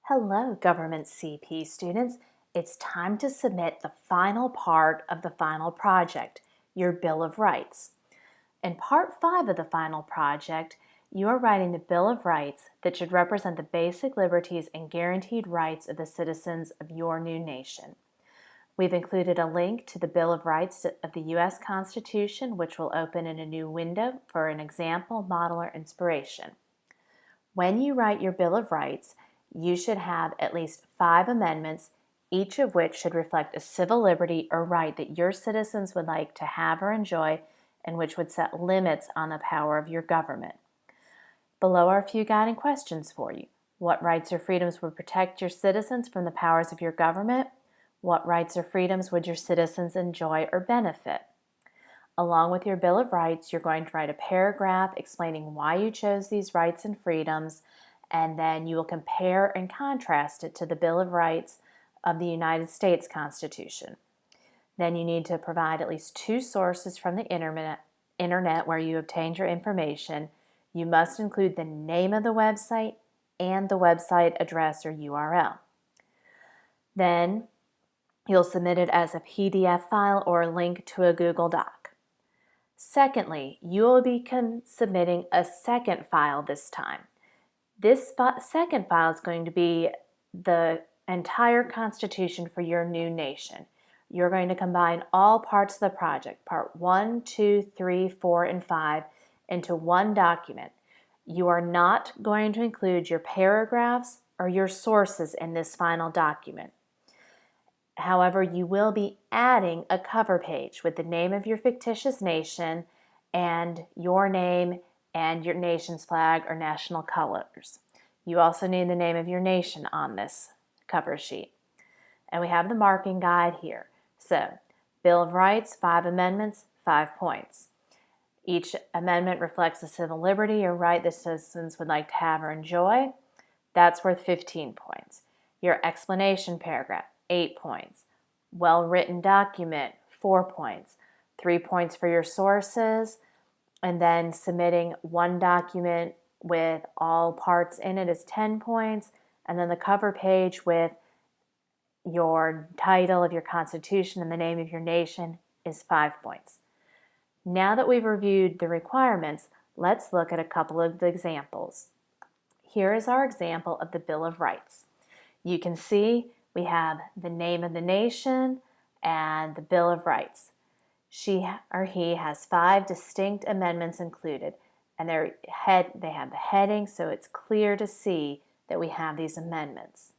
Hello, Government CP students. It's time to submit the final part of the final project, your Bill of Rights. In Part 5 of the final project, you are writing the Bill of Rights that should represent the basic liberties and guaranteed rights of the citizens of your new nation. We've included a link to the Bill of Rights of the U.S. Constitution, which will open in a new window for an example, model, or inspiration. When you write your Bill of Rights, you should have at least 5 amendments, each of which should reflect a civil liberty or right that your citizens would like to have or enjoy, and which would set limits on the power of your government. Below are a few guiding questions for you. What rights or freedoms would protect your citizens from the powers of your government? What rights or freedoms would your citizens enjoy or benefit? Along with your Bill of Rights, you're going to write a paragraph explaining why you chose these rights and freedoms, and then you will compare and contrast it to the Bill of Rights of the United States Constitution. Then you need to provide at least 2 sources from the internet where you obtained your information. You must include the name of the website and the website address or URL. Then you'll submit it as a PDF file or a link to a Google Doc. Secondly, you will be submitting a second file this time. This second file is going to be the entire Constitution for your new nation. You're going to combine all parts of the project, part 1, 2, 3, 4, and 5, into one document. You are not going to include your paragraphs or your sources in this final document. However, you will be adding a cover page with the name of your fictitious nation and your name and your nation's flag or national colors. You also need the name of your nation on this cover sheet. And we have the marking guide here. So, Bill of Rights, 5 amendments, 5 points. Each amendment reflects a civil liberty or right that citizens would like to have or enjoy. That's worth 15 points. Your explanation paragraph, 8 points. Well-written document, 4 points. 3 points for your sources, and then submitting one document with all parts in it is 10 points, and then the cover page with your title of your Constitution and the name of your nation is 5 points. Now that we've reviewed the requirements, let's look at a couple of the examples. Here is our example of the Bill of Rights. You can see we have the name of the nation and the Bill of Rights. She or he has 5 distinct amendments included, and they have the heading, so it's clear to see that we have these amendments.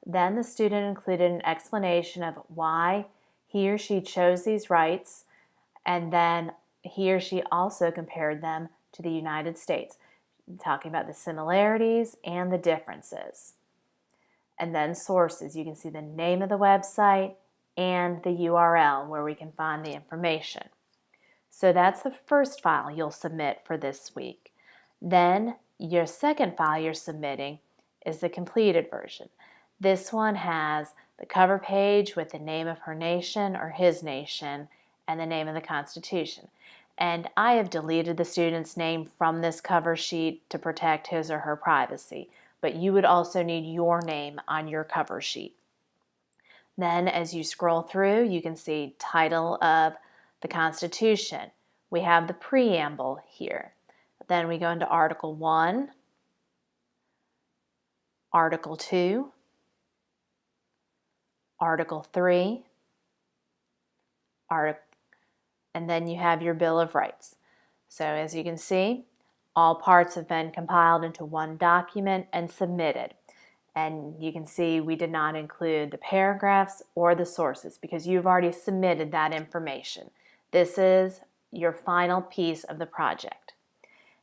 Then the student included an explanation of why he or she chose these rights, and then he or she also compared them to the United States, talking about the similarities and the differences. And then sources. You can see the name of the website and the URL where we can find the information. So that's the first file you'll submit for this week. Then your second file you're submitting is the completed version. This one has the cover page with the name of her nation or his nation and the name of the Constitution. And I have deleted the student's name from this cover sheet to protect his or her privacy, but you would also need your name on your cover sheet. Then as you scroll through, you can see title of the Constitution. We have the preamble here. Then we go into Article 1, Article 2, Article 3, and then you have your Bill of Rights. So as you can see, all parts have been compiled into one document and submitted. And you can see we did not include the paragraphs or the sources because you've already submitted that information. This is your final piece of the project.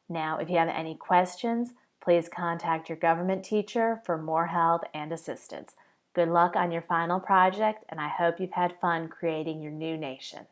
Now, if you have any questions, please contact your government teacher for more help and assistance. Good luck on your final project, and I hope you've had fun creating your new nation.